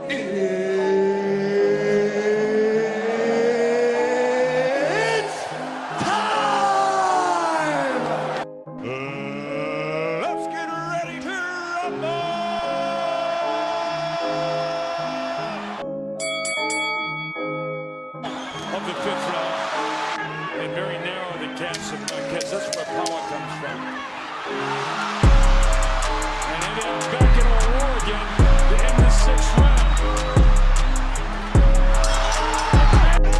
It's time! Let's get ready to rumble! Of the fifth round, and very narrow the cast, because that's where power comes from. And it is back into a war again to end the sixth round.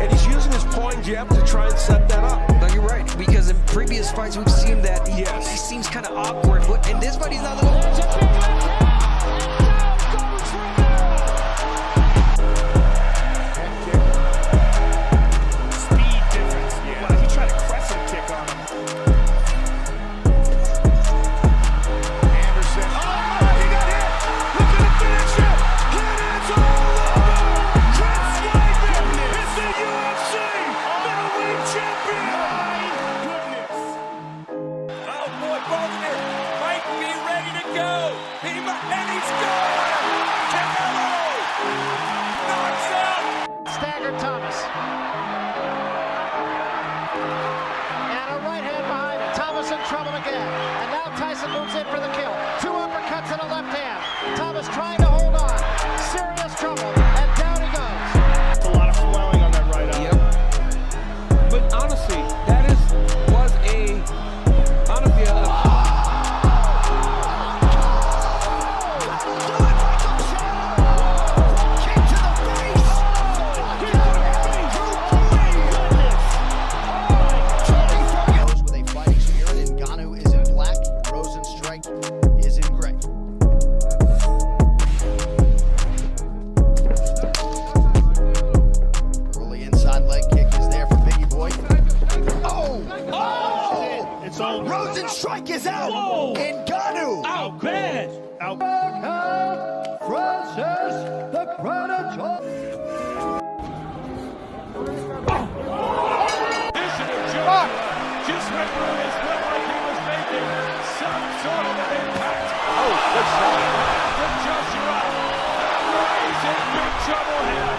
And he's using his point jab to try and set that up. No, you're right, because in previous fights we've seen that he seems kind of awkward, but in this fight he's not a little... Speed difference, yeah. Wow, he tried a crescent kick on him. Anderson, oh, he got hit! Look at the finish it! And it's all over! Chris Weidman is the UFC middleweight champion! My goodness! Oh boy, Wagner might be ready to go! And he's gone! Canelo! Knocks out! Staggered Thomas. And a right hand behind it. Thomas in trouble again. And now Tyson moves in for the kill. Two uppercuts and a left hand. Thomas trying to hold on. Serious trouble. And down he goes. It's a lot of swelling on that right arm. Yep. But honestly, that was honestly a... With a fighting spirit, and Ngannou is in black, Rosenstrike is in gray. Early inside leg kick is there for Biggie Boy. Oh! It's all Rosenstrike is out! Whoa! Ngannou! out bad. Out. Francis the Predator! Just went through his foot like he was making some sort of an impact. Oh, good shot. From Joshua. He's in big trouble here.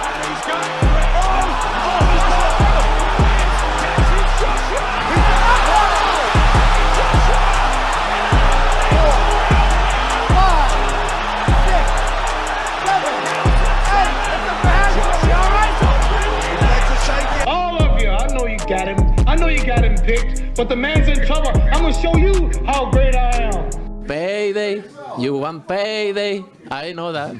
And he's got it. It's Joshua. All of you, I know you got him. I know you got him picked, but the man's in trouble. I'm gonna show you how great I am. Payday. You want payday. I know that.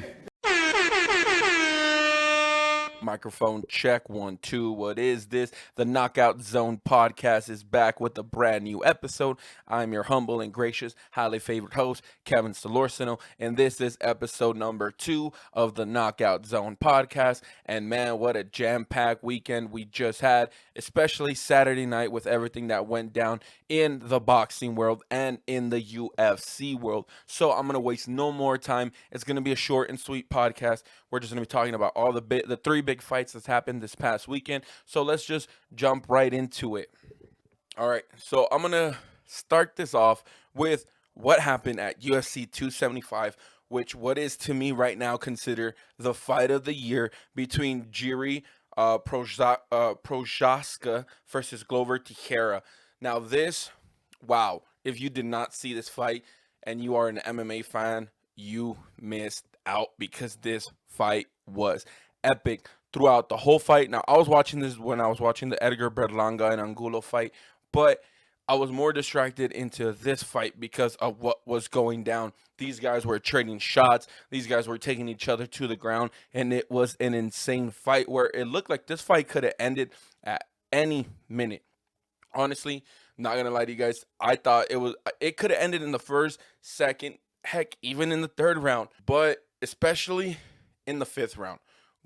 Microphone check 1 2. What is this? The Knockout Zone podcast is back with a brand new episode. I'm your humble and gracious, highly favored host, Kevin Solorsino, and this is episode number 2 of the Knockout Zone podcast. And man, what a jam-packed weekend we just had, especially Saturday night with everything that went down in the boxing world and in the UFC world. So I'm gonna waste no more time. It's gonna be a short and sweet podcast. We're just gonna be talking about all the three big fights that's happened this past weekend. So let's just jump right into it. All right, so I'm gonna start this off with what happened at UFC 275, which what is to me right now considered the fight of the year between Jiri Prochazka versus Glover Teixeira. Now this, wow, if you did not see this fight and you are an MMA fan, you missed out, because this fight was epic throughout the whole fight. Now, I was watching this when I was watching the Edgar Berlanga and Angulo fight, but I was more distracted into this fight because of what was going down. These guys were trading shots. These guys were taking each other to the ground, and it was an insane fight where it looked like this fight could have ended at any minute. Honestly, not gonna lie to you guys, I thought it could have ended in the first, second, heck, even in the third round, but especially in the fifth round.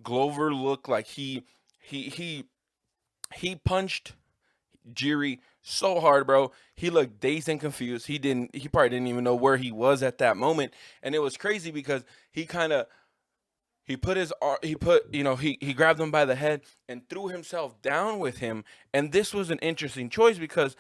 Glover looked like he punched Jiri so hard, bro. He looked dazed and confused. He probably didn't even know where he was at that moment. And it was crazy because he grabbed him by the head and threw himself down with him. And this was an interesting choice because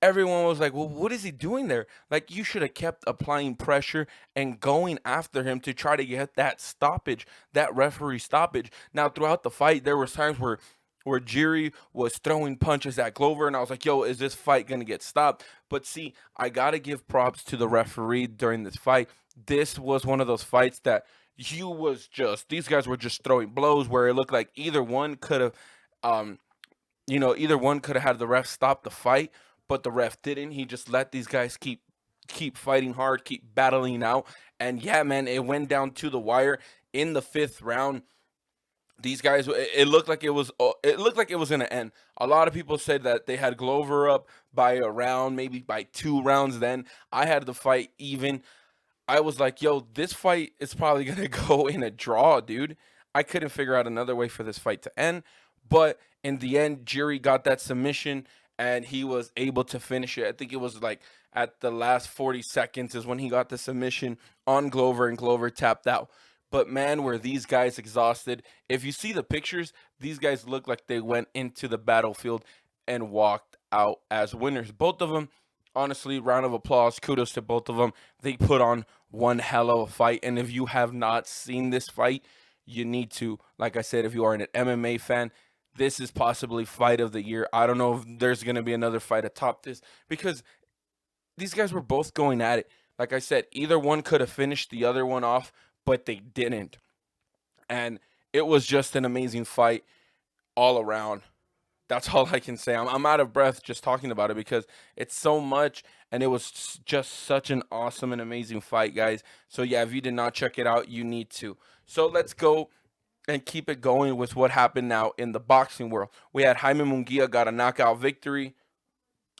everyone was like, well, what is he doing there? Like, you should have kept applying pressure and going after him to try to get that stoppage, that referee stoppage. Now, throughout the fight, there was times where Jiri was throwing punches at Glover, and I was like, yo, is this fight going to get stopped? But see, I got to give props to the referee during this fight. This was one of those fights that these guys were just throwing blows where it looked like either one could have, either one could have had the ref stop the fight, but the ref didn't. He just let these guys keep fighting hard, keep battling out. And yeah, man, it went down to the wire in the 5th round. These guys, it looked like it was gonna end. A lot of people said that they had Glover up by a round, maybe by 2 rounds. Then I had the fight even. I was like, yo, this fight is probably gonna go in a draw, dude. I couldn't figure out another way for this fight to end. But in the end, Jiri got that submission and he was able to finish it. I think it was like at the last 40 seconds is when he got the submission on Glover, and Glover tapped out. But man, were these guys exhausted. If you see the pictures, these guys look like they went into the battlefield and walked out as winners. Both of them, honestly, round of applause. Kudos to both of them. They put on one hell of a fight. And if you have not seen this fight, you need to. Like I said, if you are an MMA fan, this is possibly fight of the year. I don't know if there's going to be another fight atop this, because these guys were both going at it. Like I said, either one could have finished the other one off, but they didn't. And it was just an amazing fight all around. That's all I can say. I'm out of breath just talking about it because it's so much, and it was just such an awesome and amazing fight, guys. So yeah, if you did not check it out, you need to. So let's go and keep it going with what happened now in the boxing world. We had Jaime Munguia got a knockout victory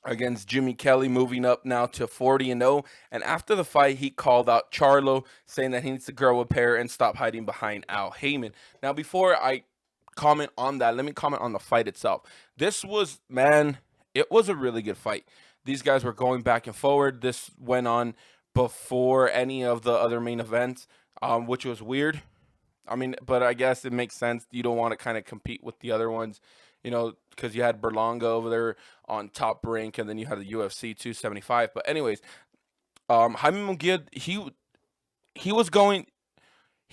against Jimmy Kelly, moving up now to 40-0. And after the fight, he called out Charlo, saying that he needs to grow a pair and stop hiding behind Al Heyman. Now, before I comment on that, let me comment on the fight itself. This was, man, it was a really good fight. These guys were going back and forward. This went on before any of the other main events, which was weird. I mean, but I guess it makes sense. You don't want to kind of compete with the other ones, because you had Berlanga over there on Top Rank, and then you had the UFC 275. But anyways, Jaime Munguia, he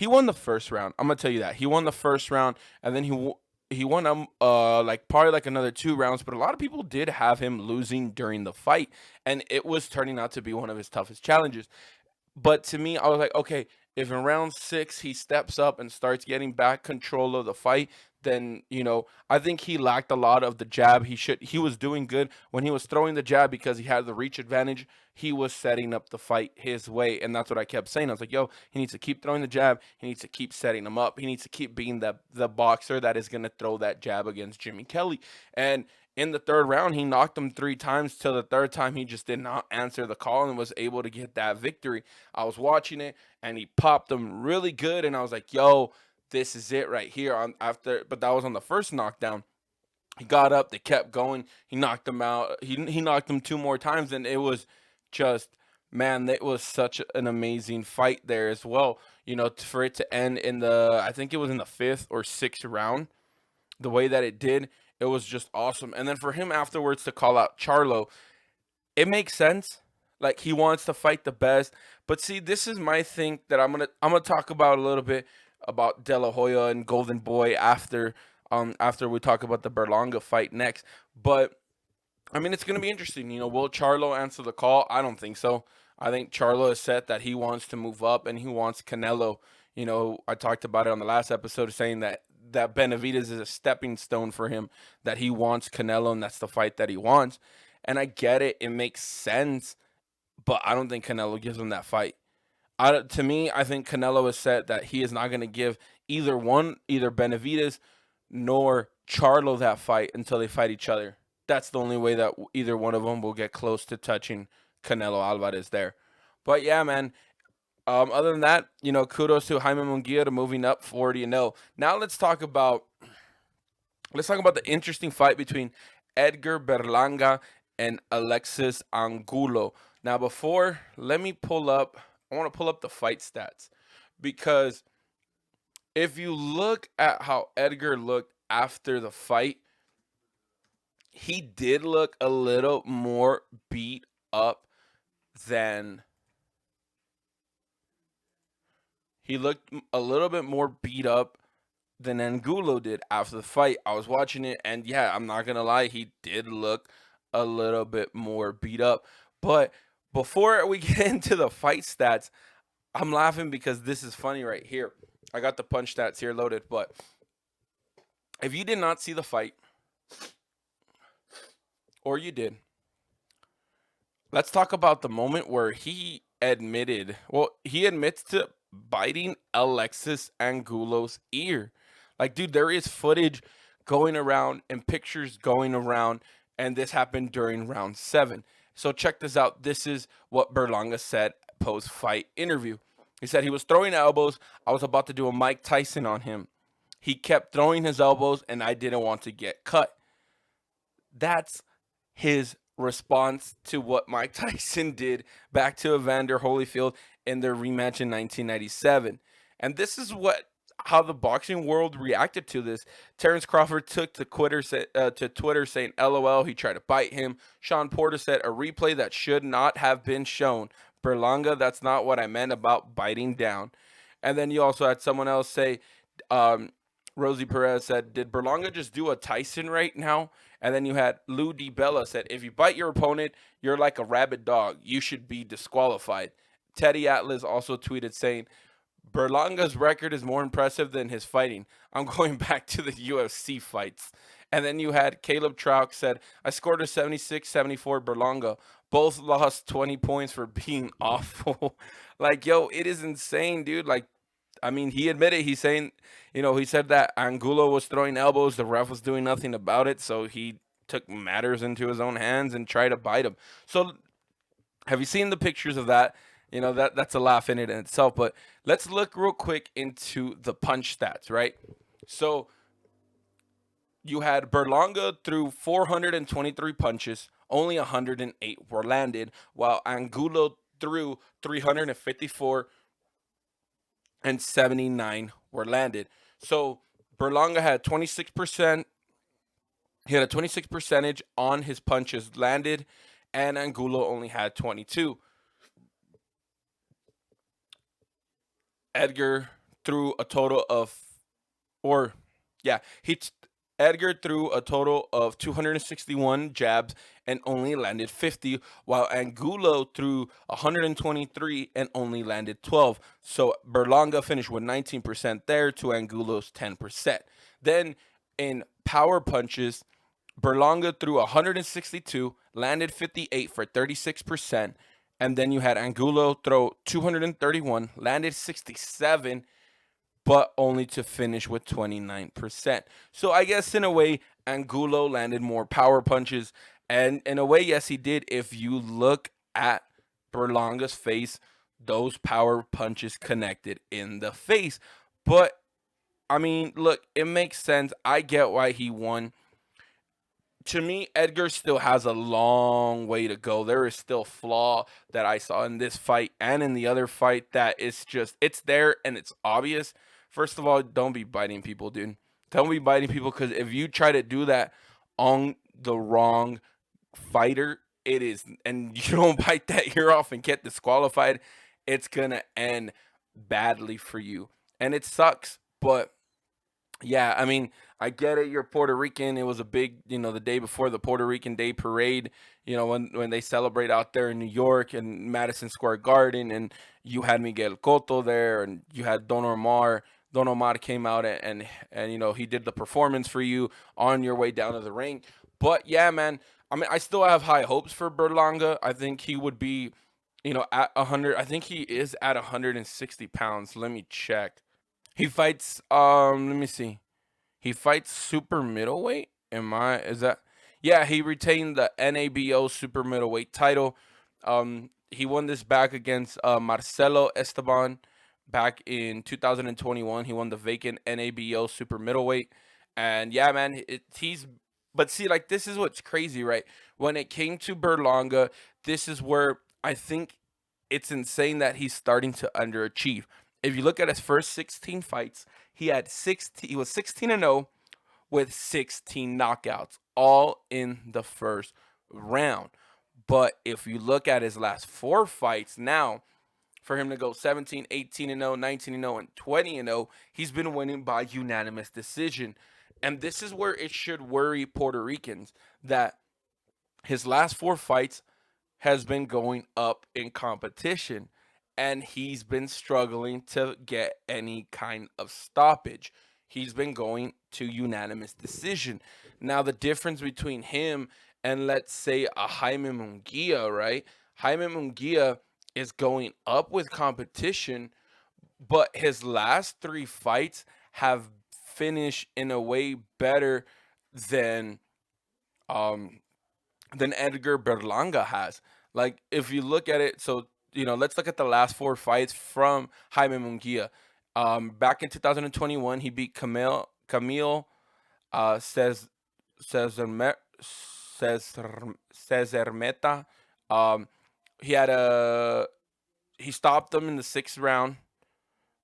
won the first round. I'm gonna tell you that he won the first round, and then he won like probably like another 2 rounds. But a lot of people did have him losing during the fight, and it was turning out to be one of his toughest challenges. But to me, I was like, okay, if in round 6 he steps up and starts getting back control of the fight, then, I think he lacked a lot of the jab. He was doing good when he was throwing the jab because he had the reach advantage. He was setting up the fight his way, and that's what I kept saying. I was like, yo, he needs to keep throwing the jab. He needs to keep setting him up. He needs to keep being the boxer that is going to throw that jab against Jimmy Kelly. And in the 3rd round, he knocked him 3 times. Till the 3rd time, he just did not answer the call and was able to get that victory. I was watching it, and he popped him really good, and I was like, yo, this is it right here. But that was on the first knockdown. He got up, they kept going. He knocked him out. He knocked him 2 more times, and it was just, man, it was such an amazing fight there as well. For it to end in I think it was in the 5th or 6th round, the way that it did, it was just awesome. And then for him afterwards to call out Charlo, it makes sense. Like, he wants to fight the best. But see, this is my thing that I'm gonna talk about a little bit about De La Hoya and Golden Boy after we talk about the Berlanga fight next. But I mean, it's gonna be interesting. Will Charlo answer the call? I don't think so. I think Charlo has said that he wants to move up and he wants Canelo. I talked about it on the last episode, saying that Benavidez is a stepping stone for him, that he wants Canelo, and that's the fight that he wants. And I get it. It makes sense. But I don't think Canelo gives him that fight. To me, I think Canelo has said that he is not going to give either Benavidez nor Charlo that fight until they fight each other. That's the only way that either one of them will get close to touching Canelo Alvarez there. But yeah, man. Other than that, kudos to Jaime Munguia to moving up 40-0. Now let's talk about the interesting fight between Edgar Berlanga and Alexis Angulo. Now, I want to pull up the fight stats, because if you look at how Edgar looked after the fight, he did look a little more beat up than he looked a little bit more beat up than Angulo did after the fight. I was watching it, and yeah, I'm not gonna lie, he did look a little bit more beat up. But before we get into the fight stats, I'm laughing because this is funny right here. I got the punch stats here loaded, but if you did not see the fight, or you did, let's talk about the moment where he admits to biting Alexis Angulo's ear. Like, dude, there is footage going around and pictures going around, and this happened during round 7. So check this out. This is what Berlanga said post-fight interview. He said he was throwing elbows. I was about to do a Mike Tyson on him. He kept throwing his elbows, and I didn't want to get cut. That's his response to what Mike Tyson did back to Evander Holyfield in their rematch in 1997. And this is how the boxing world reacted to this. Terrence Crawford took to Twitter saying, LOL, he tried to bite him. Sean Porter said, a replay that should not have been shown. Berlanga, that's not what I meant about biting down. And then you also had someone else say, Rosie Perez said, did Berlanga just do a Tyson right now? And then you had Lou DiBella said, if you bite your opponent, you're like a rabid dog. You should be disqualified. Teddy Atlas also tweeted saying, Berlanga's record is more impressive than his fighting. I'm going back to the UFC fights. And then you had Caleb Trout said, I scored a 76-74 Berlanga. Both lost 20 points for being awful. Like, yo, it is insane, dude. Like, I mean, he admitted, he said that Angulo was throwing elbows. The ref was doing nothing about it. So he took matters into his own hands and tried to bite him. So have you seen the pictures of that? That's a laugh in it in itself. But let's look real quick into the punch stats, right? So you had Berlanga threw 423 punches. Only 108 were landed, while Angulo threw 354 and 79 were landed. So Berlanga had 26%. He had a 26 percentage on his punches landed, and Angulo only had 22. Edgar threw a total of, Edgar threw a total of 261 jabs and only landed 50, while Angulo threw 123 and only landed 12. So Berlanga finished with 19% there to Angulo's 10%. Then in power punches, Berlanga threw 162, landed 58 for 36%. And then you had Angulo throw 231, landed 67, but only to finish with 29%. So I guess in a way, Angulo landed more power punches. And in a way, yes, he did. If you look at Berlanga's face, those power punches connected in the face. But, I mean, look, it makes sense. I get why he won. To me, Edgar still has a long way to go. There is still flaw that I saw in this fight and in the other fight that it's there and it's obvious. First of all, don't be biting people, dude. Don't be biting people, because if you try to do that on the wrong fighter, and you don't bite that ear off and get disqualified, it's going to end badly for you. And it sucks, but yeah, I mean, I get it. You're Puerto Rican. It was a big, the day before the Puerto Rican Day Parade, when they celebrate out there in New York and Madison Square Garden, and you had Miguel Cotto there, and you had Don Omar. Don Omar came out and he did the performance for you on your way down to the ring. But yeah, man, I mean, I still have high hopes for Berlanga. I think he would be, at 100. I think he is at 160 pounds. Let me check. He fights, let me see. He fights super middleweight. Yeah, he retained the NABO super middleweight title. He won this back against Marcelo Esteban back in 2021. He won the vacant NABO super middleweight. And yeah, man, but see, like, this is what's crazy, right? When it came to Berlanga, this is where I think it's insane that he's starting to underachieve. If you look at his first 16 fights, he was 16-0 with 16 knockouts. all in the first round. But if you look at his last 4 fights now, for him to go 17, 18-0, 19-0, and 20-0, he's been winning by unanimous decision. And this is where it should worry Puerto Ricans, that his last 4 fights has been going up in competition, and he's been struggling to get any kind of stoppage. He's been going to unanimous decision. Now, the difference between him and, let's say, a Jaime Munguia, right? Jaime Munguia is going up with competition, but his last 3 fights have finished in a way better than um Edgar Berlanga has. Like, if you look at it, so let's look at the last 4 fights from Jaime Munguia. Back in 2021, he beat Camille says Cesar Cesar Meta. Um, he had he stopped him in the 6th round.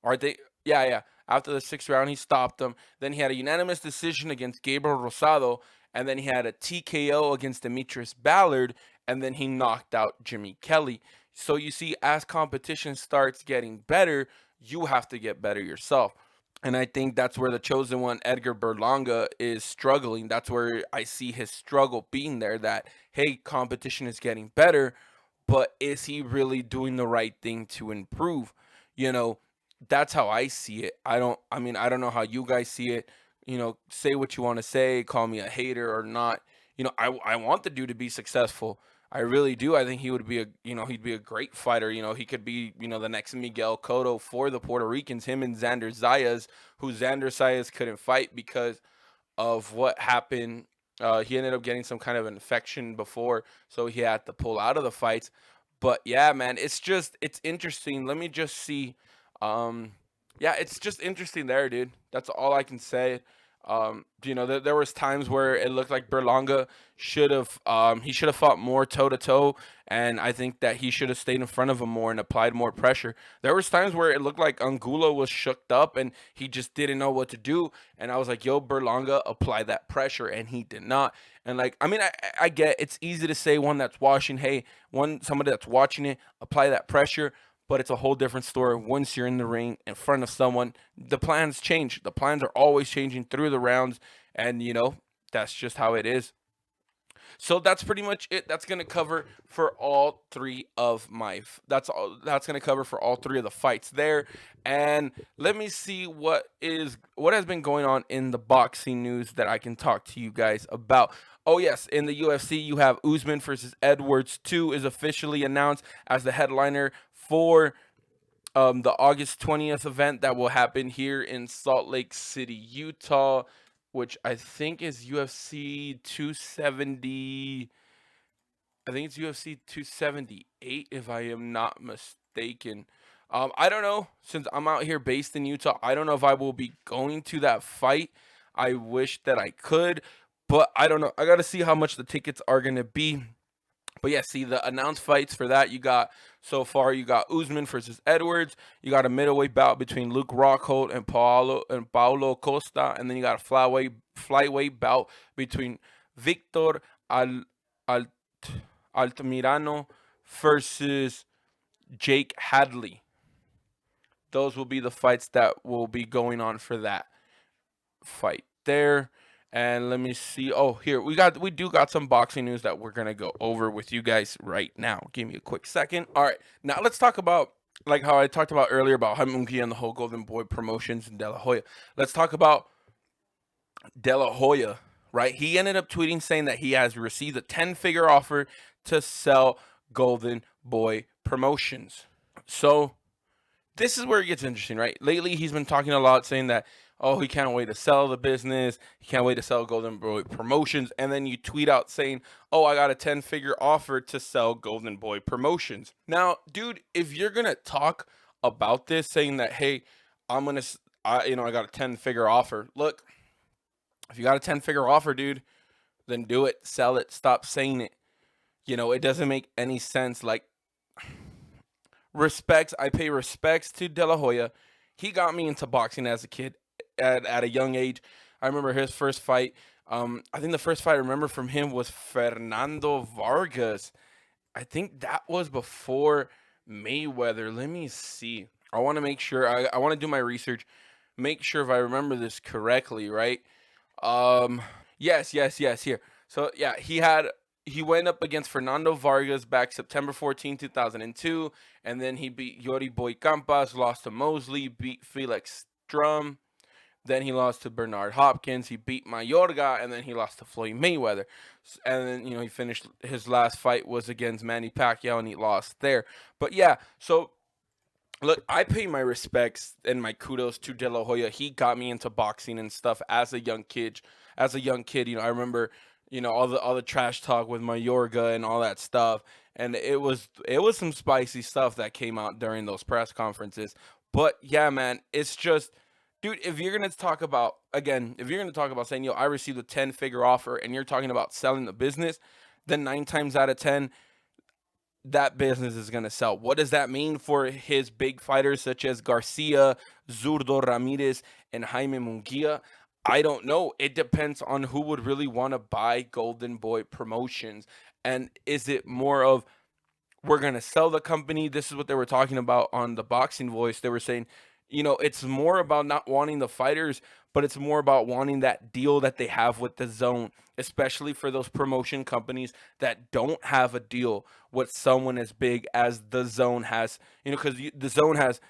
Or they, yeah. After the 6th round, he stopped him. Then he had a unanimous decision against Gabriel Rosado, and then he had a TKO against Demetrius Ballard, and then he knocked out Jimmy Kelly. So you see, as competition starts getting better, you have to get better yourself. And I think that's where the chosen one, Edgar Berlanga, is struggling. That's where I see his struggle being there, that, hey, competition is getting better, but is he really doing the right thing to improve? That's how I see it. I don't know how you guys see it. Say what you want to say, call me a hater or not. I want the dude to be successful. I really do. I think he would be he'd be a great fighter. He could be, the next Miguel Cotto for the Puerto Ricans, him and Xander Zayas, who Xander Zayas couldn't fight because of what happened. He ended up getting some kind of infection before, so he had to pull out of the fights. But yeah, man, it's interesting. Let me just see. Yeah, it's just interesting there, dude. That's all I can say. There was times where it looked like Berlanga should have fought more toe to toe, and I think that he should have stayed in front of him more and applied more pressure. There was times where it looked like Angulo was shooked up and he just didn't know what to do, and I was like, yo, Berlanga, apply that pressure, and he did not. And I get it's easy to say somebody that's watching it, apply that pressure. But it's a whole different story once you're in the ring in front of someone. The plans change. The plans are always changing through the rounds, and that's just how it is. So that's pretty much it. That's gonna cover for all 3 of That's gonna cover for all 3 of the fights there. And let me see what has been going on in the boxing news that I can talk to you guys about. Oh yes, in the UFC, you have Usman versus Edwards 2 is officially announced as the headliner for the August 20th event that will happen here in Salt Lake City, Utah, which I think is UFC 270. I think it's UFC 278, if I am not mistaken. I don't know. Since I'm out here based in Utah, I don't know if I will be going to that fight. I wish that I could, but I don't know. I got to see how much the tickets are going to be. But yeah, see, the announced fights for that, you got Usman versus Edwards. You got a middleweight bout between Luke Rockhold and Paulo Costa. And then you got a flyweight bout between Victor Altamirano versus Jake Hadley. Those will be the fights that will be going on for that fight there. And let me see. Oh, here we do got some boxing news that we're gonna go over with you guys right now. Give me a quick second. All right, now let's talk about, like how I talked about earlier about Jaime Munguia and the whole Golden Boy promotions and De La Hoya. Let's talk about De La Hoya, right? He ended up tweeting saying that he has received a 10-figure offer to sell Golden Boy Promotions. So this is where it gets interesting, right? Lately, he's been talking a lot, saying that, oh, he can't wait to sell the business. He can't wait to sell Golden Boy Promotions. And then you tweet out saying, oh, I got a 10-figure offer to sell Golden Boy Promotions. Now, dude, if you're going to talk about this, saying that, hey, I got a 10-figure offer. Look, if you got a 10-figure offer, dude, then do it. Sell it. Stop saying it. It doesn't make any sense. Like, I pay respects to De La Hoya. He got me into boxing as a kid. At a young age. I remember his first fight I think the first fight I remember from him was Fernando Vargas. I think that was before Mayweather. Let me see. I want to make sure. I want to do my research. Make sure if I remember this correctly, right? Um, yes. Here. So yeah, he went up against Fernando Vargas back September 14, 2002, and then he beat Yori Boy Campas, lost to Mosley, beat Felix Strum. Then he lost to Bernard Hopkins. He beat Mayorga, and then he lost to Floyd Mayweather. And then he finished his last fight was against Manny Pacquiao, and he lost there. But yeah, so look, I pay my respects and my kudos to De La Hoya. He got me into boxing and stuff as a young kid. I remember, all the trash talk with Mayorga and all that stuff, and it was some spicy stuff that came out during those press conferences. But yeah, man, it's just, dude, if you're gonna talk about saying, yo, I received a 10-figure offer, and you're talking about selling the business, then 9 times out of 10 that business is going to sell. What does that mean for his big fighters such as Garcia, Zurdo Ramirez, and Jaime Munguia? I don't know. It depends on who would really want to buy Golden Boy Promotions. And is it more of, we're going to sell the company? This is what they were talking about on the Boxing Voice. They were saying, it's more about not wanting the fighters, but it's more about wanting that deal that they have with the Zone, especially for those promotion companies that don't have a deal with someone as big as the Zone has. Because the Zone has,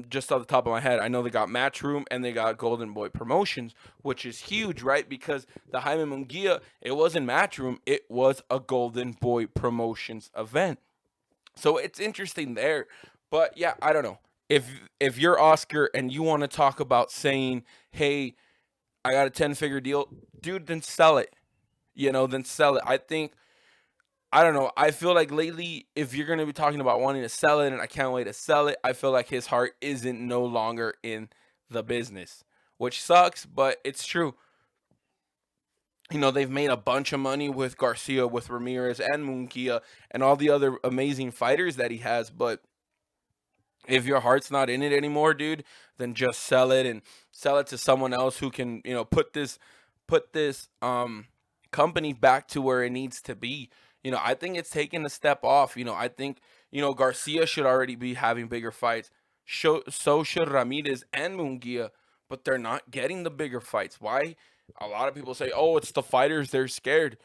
just off the top of my head, I know they got Matchroom and they got Golden Boy Promotions, which is huge, right? Because the Jaime Munguia, it wasn't Matchroom, it was a Golden Boy Promotions event. So it's interesting there. But yeah, I don't know. If you're Oscar and you want to talk about saying, hey, I got a 10-figure deal, dude, then sell it. Then sell it. I don't know. I feel like lately, if you're going to be talking about wanting to sell it, and I can't wait to sell it, I feel like his heart isn't no longer in the business, which sucks, but it's true. They've made a bunch of money with Garcia, with Ramirez, and Munguia, and all the other amazing fighters that he has, but if your heart's not in it anymore, dude, then just sell it and sell it to someone else who can, put this company back to where it needs to be. I think it's taken a step off. I think, Garcia should already be having bigger fights. So should Ramirez and Munguia, but they're not getting the bigger fights. Why? A lot of people say, oh, it's the fighters, they're scared.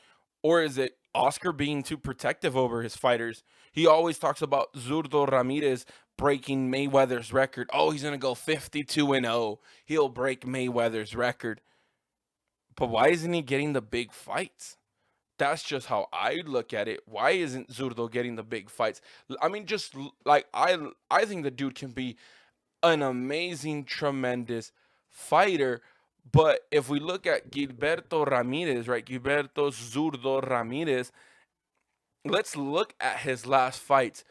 Or is it Oscar being too protective over his fighters? He always talks about Zurdo Ramirez breaking Mayweather's record. Oh, he's going to go 52-0. He'll break Mayweather's record. But why isn't he getting the big fights? That's just how I look at it. Why isn't Zurdo getting the big fights? I mean, just like I think the dude can be an amazing, tremendous fighter. But if we look at Gilberto Ramirez, right? Gilberto Zurdo Ramirez, let's look at his last fights,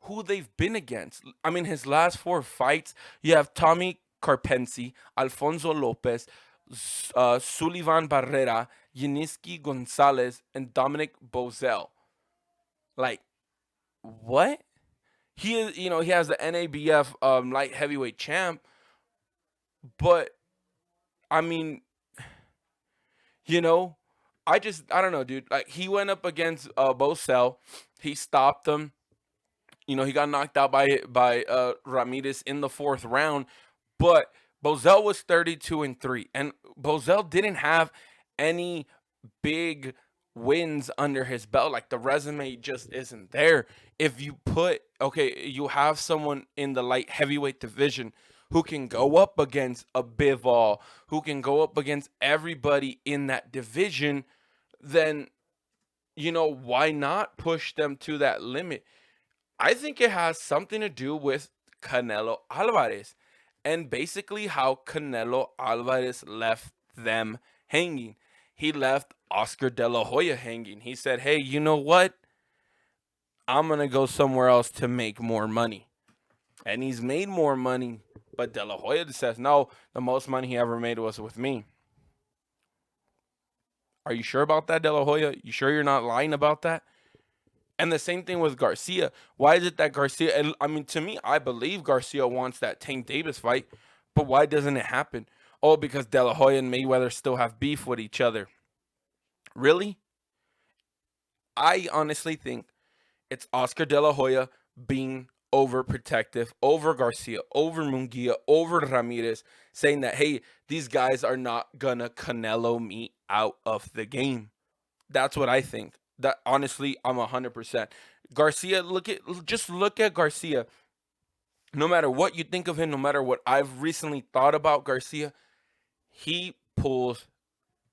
who they've been against. I mean, his last 4 fights, you have Tommy Carpensi, Alfonso Lopez, Sullivan Barrera, Yaniski Gonzalez, and Dominic Bozell. Like, what? He is, he has the NABF light heavyweight champ, but I mean, I don't know, dude. Like, he went up against Bozell, he stopped him. He got knocked out by Ramirez in the 4th round, but Bozell was 32-3, and Bozell didn't have any big wins under his belt. Like, the resume just isn't there. If you you have someone in the light heavyweight division who can go up against a Bivol, who can go up against everybody in that division, then, why not push them to that limit? I think it has something to do with Canelo Alvarez and basically how Canelo Alvarez left them hanging. He left Oscar De La Hoya hanging. He said, hey, you know what? I'm going to go somewhere else to make more money. And he's made more money, but De La Hoya says, no, the most money he ever made was with me. Are you sure about that, De La Hoya? You sure you're not lying about that? And the same thing with Garcia. Why is it that Garcia, I mean, to me, I believe Garcia wants that Tank Davis fight, but why doesn't it happen? oh, because De La Hoya and Mayweather still have beef with each other. Really? I honestly think it's Oscar De La Hoya being overprotective over Garcia, over Munguia, over Ramirez, saying that, hey, these guys are not gonna Canelo me out of the game. That's what I think. That honestly, I'm 100%. Garcia, just look at Garcia. No matter what you think of him, no matter what I've recently thought about Garcia, he pulls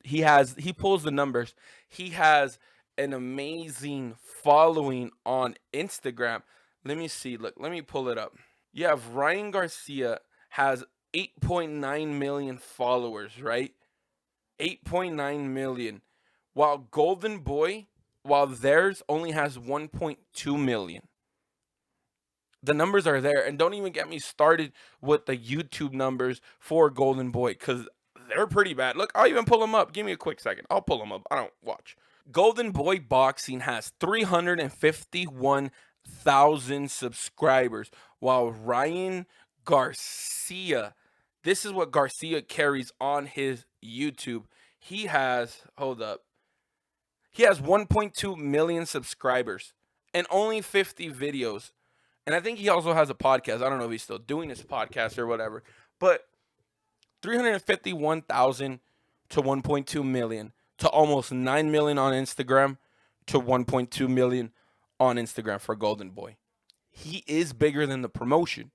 he pulls the numbers. He has an amazing following on Instagram. Let me see. Look, let me pull it up. You have Ryan Garcia has 8.9 million followers, right? 8.9 million. While Golden Boy, while theirs only has 1.2 million. The numbers are there, and don't even get me started with the YouTube numbers for Golden Boy, because they're pretty bad. Look, I'll even pull them up. Give me a quick second. I'll pull them up. I don't watch. Golden Boy Boxing has 351,000 subscribers, while Ryan Garcia, this is what Garcia carries on his YouTube. He has, hold up, he has 1.2 million subscribers and only 50 videos. And I think he also has a podcast. I don't know if he's still doing his podcast or whatever. But 351,000 to 1.2 million to almost 9 million on Instagram to 1.2 million on Instagram for Golden Boy. He is bigger than the promotion.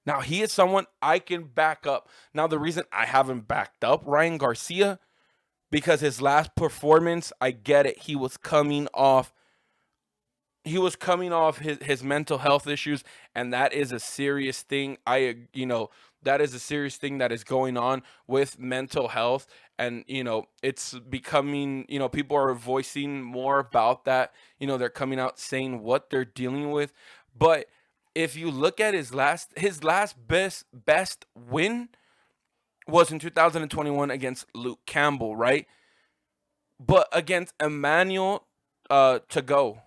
Now, he is someone I can back up. Now, the reason I haven't backed up Ryan Garcia, because his last performance, I get it. He was coming off his mental health issues, and that is a serious thing. That is a serious thing that is going on with mental health, and it's becoming, people are voicing more about that. They're coming out saying what they're dealing with. But if you look at his last best win was in 2021 against Luke Campbell, right? But against Emmanuel Tagoe,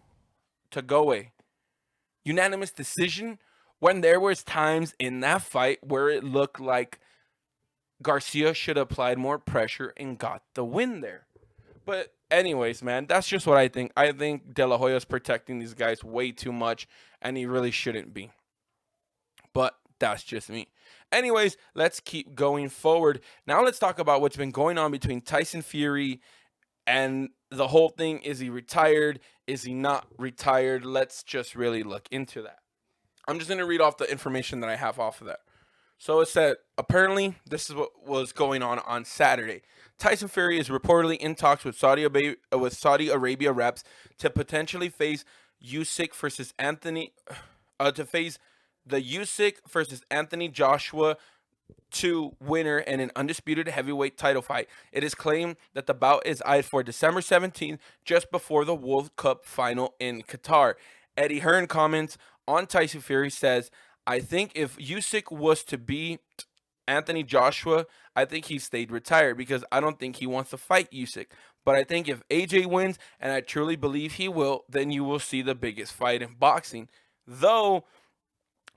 unanimous decision, when there was times in that fight where it looked like Garcia should have applied more pressure and got the win there. But anyways, man, that's just what I think. I think De La Hoya is protecting these guys way too much, and he really shouldn't be. But that's just me. Anyways, let's keep going forward. Now let's talk about what's been going on between Tyson Fury and the whole thing. Is he retired? Is he not retired? Let's just really look into that. I'm just going to read off the information that I have off of that. So it said, apparently, this is what was going on Saturday. Tyson Fury is reportedly in talks with Saudi Arabia reps to potentially face Usyk versus Anthony, to face the Usyk versus Anthony Joshua 2 winner in an undisputed heavyweight title fight. It is claimed that the bout is eyed for December 17th, just before the World Cup final in Qatar. Eddie Hearn comments on Tyson Fury, says, I think if Usyk was to beat Anthony Joshua, I think he stayed retired because I don't think he wants to fight Usyk. But I think if AJ wins, and I truly believe he will, then you will see the biggest fight in boxing. Though,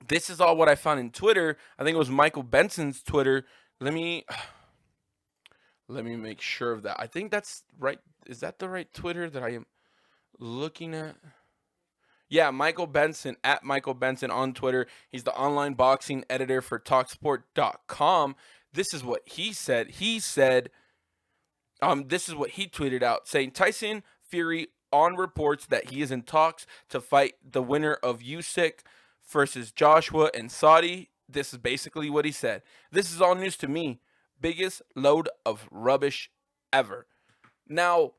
this is all what I found in Twitter. I think it was Michael Benson's Twitter. Let me make sure of that. I think that's right. Is that the right Twitter that I am looking at? Yeah, Michael Benson, at Michael Benson on Twitter. He's the online boxing editor for Talksport.com. This is what he said. This is what he tweeted out, saying Tyson Fury on reports that he is in talks to fight the winner of Usyk versus Joshua in Saudi. This is basically what he said. This is all news to me. Biggest load of rubbish ever. Now,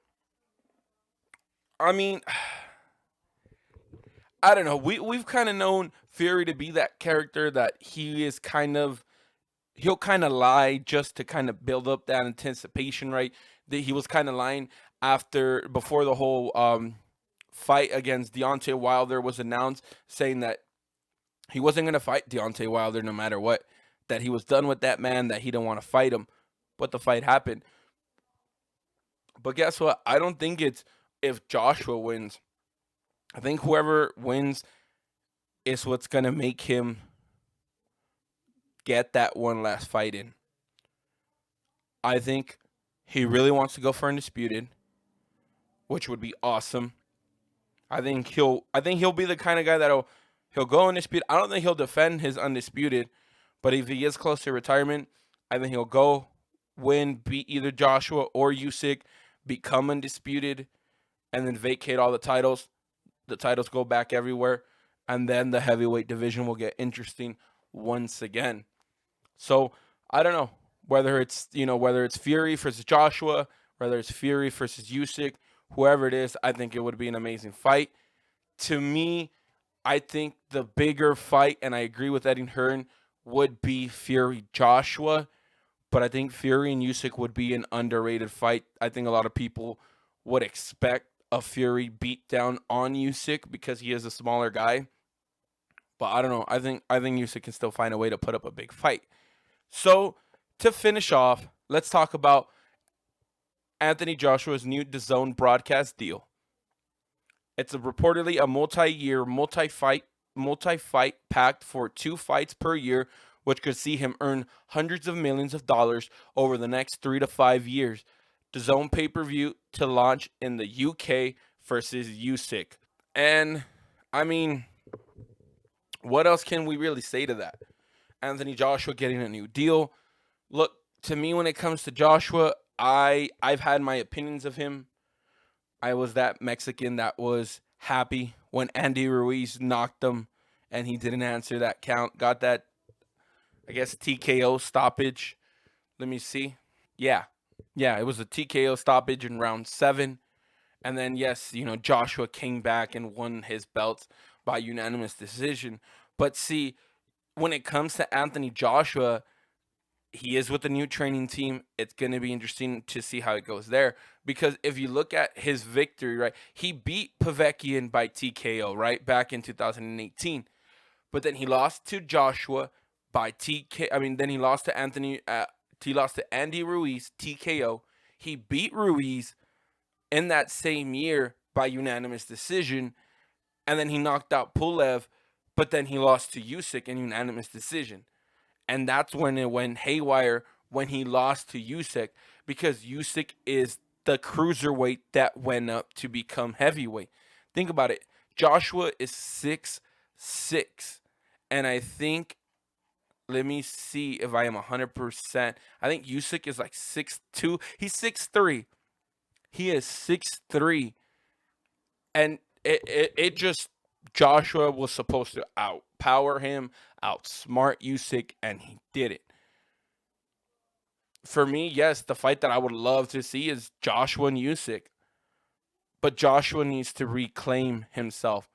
I mean, I don't know. We've kind of known Fury to be that character that he'll kind of lie just to kind of build up that anticipation, right? That he was kind of lying before the whole fight against Deontay Wilder was announced, saying that he wasn't going to fight Deontay Wilder no matter what, that he was done with that man, that he didn't want to fight him. But the fight happened. But guess what? I don't think it's if Joshua wins. I think whoever wins is what's going to make him get that one last fight in. I think he really wants to go for undisputed, which would be awesome. I think he'll be the kind of guy he'll go undisputed. I don't think he'll defend his undisputed, but if he gets close to retirement, I think he'll go beat either Joshua or Usyk, become undisputed, and then vacate all the titles. The titles go back everywhere, and then the heavyweight division will get interesting once again. So I don't know whether it's Fury versus Joshua, whether it's Fury versus Usyk, whoever it is. I think it would be an amazing fight. To me, I think the bigger fight, and I agree with Eddie Hearn, would be Fury Joshua. But I think Fury and Usyk would be an underrated fight. I think a lot of people would expect a Fury beatdown on Usyk because he is a smaller guy. But I don't know. I think Usyk can still find a way to put up a big fight. So to finish off, let's talk about Anthony Joshua's new DAZN broadcast deal. It's reportedly a multi-year, multi-fight pact for 2 fights per year, which could see him earn hundreds of millions of dollars over the next 3 to 5 years. DAZN pay-per-view to launch in the UK versus Usyk. And, I mean, what else can we really say to that? Anthony Joshua getting a new deal. Look, to me, when it comes to Joshua, I've had my opinions of him. I was that Mexican that was happy when Andy Ruiz knocked him and he didn't answer that count. Got that, I guess, TKO stoppage. Let me see. Yeah, it was a TKO stoppage in round 7. And then, yes, Joshua came back and won his belts by unanimous decision. But see, when it comes to Anthony Joshua, he is with the new training team. It's going to be interesting to see how it goes there. Because if you look at his victory, right, he beat Povetkian by TKO, right, back in 2018. But then he lost to Joshua by then he lost to Andy Ruiz, TKO. He beat Ruiz in that same year by unanimous decision. And then he knocked out Pulev, but then he lost to Usyk in unanimous decision. And that's when it went haywire when he lost to Usyk, because Usyk is the cruiserweight that went up to become heavyweight. Think about it. Joshua is 6'6", and I think, let me see if I am 100%. I think Usyk is like 6'2". He's 6'3". He is 6'3", and it just, Joshua was supposed to outpower him, outsmart Usyk, and he did it. For me, yes, the fight that I would love to see is Joshua and Usyk. But Joshua needs to reclaim himself.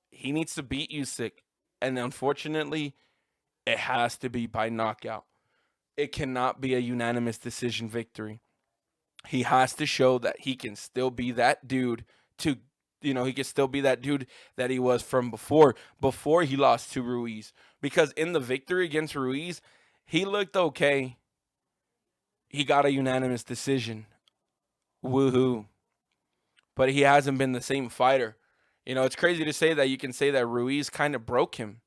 He needs to beat Usyk. And unfortunately, it has to be by knockout. It cannot be a unanimous decision victory. He has to show that he can still be that dude he can still be that dude that he was from before he lost to Ruiz. Because in the victory against Ruiz, he looked okay. He got a unanimous decision. Woohoo. But he hasn't been the same fighter. It's crazy to say that you can say that Ruiz kind of broke him.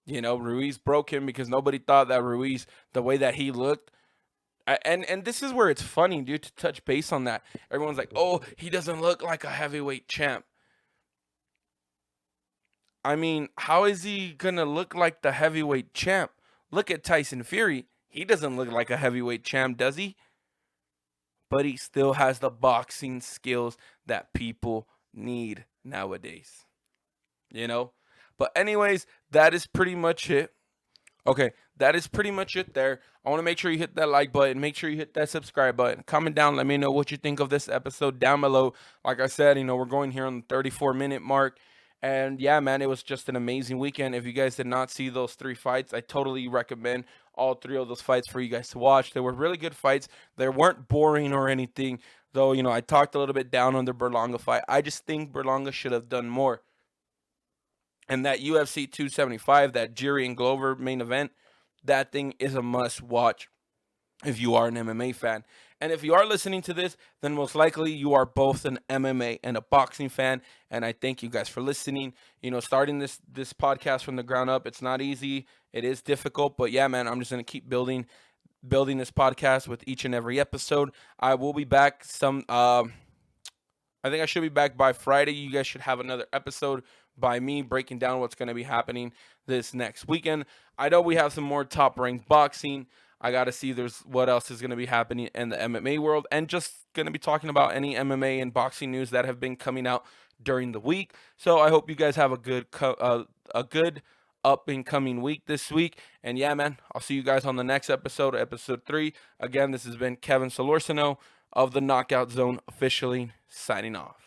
Ruiz broke him because nobody thought that Ruiz, the way that he looked. And this is where it's funny, dude, to touch base on that. Everyone's like, oh, he doesn't look like a heavyweight champ. I mean, how is he going to look like the heavyweight champ? Look at Tyson Fury. He doesn't look like a heavyweight champ, does he? But he still has the boxing skills that people need nowadays. But anyways, that is pretty much it. Okay, that is pretty much it there. I want to make sure you hit that like button. Make sure you hit that subscribe button. Comment down. Let me know what you think of this episode down below. Like I said, we're going here on the 34-minute mark. And yeah, man, it was just an amazing weekend. If you guys did not see those 3 fights, I totally recommend all 3 of those fights for you guys to watch. They were really good fights. They weren't boring or anything. Though, I talked a little bit down on the Berlanga fight. I just think Berlanga should have done more. And that UFC 275, that Jiri and Glover main event, that thing is a must-watch if you are an MMA fan. And if you are listening to this, then most likely you are both an MMA and a boxing fan. And I thank you guys for listening. Starting this podcast from the ground up, it's not easy. It is difficult. But yeah, man, I'm just going to keep building building this podcast with each and every episode. I will be back I think I should be back by Friday. You guys should have another episode by me breaking down what's going to be happening this next weekend. I know we have some more top-ranked boxing. I got to see what else is going to be happening in the MMA world, and just going to be talking about any MMA and boxing news that have been coming out during the week. So I hope you guys have a good up-and-coming week this week. And yeah, man, I'll see you guys on the next episode, episode 3. Again, this has been Kevin Solorzano of the Knockout Zone, officially signing off.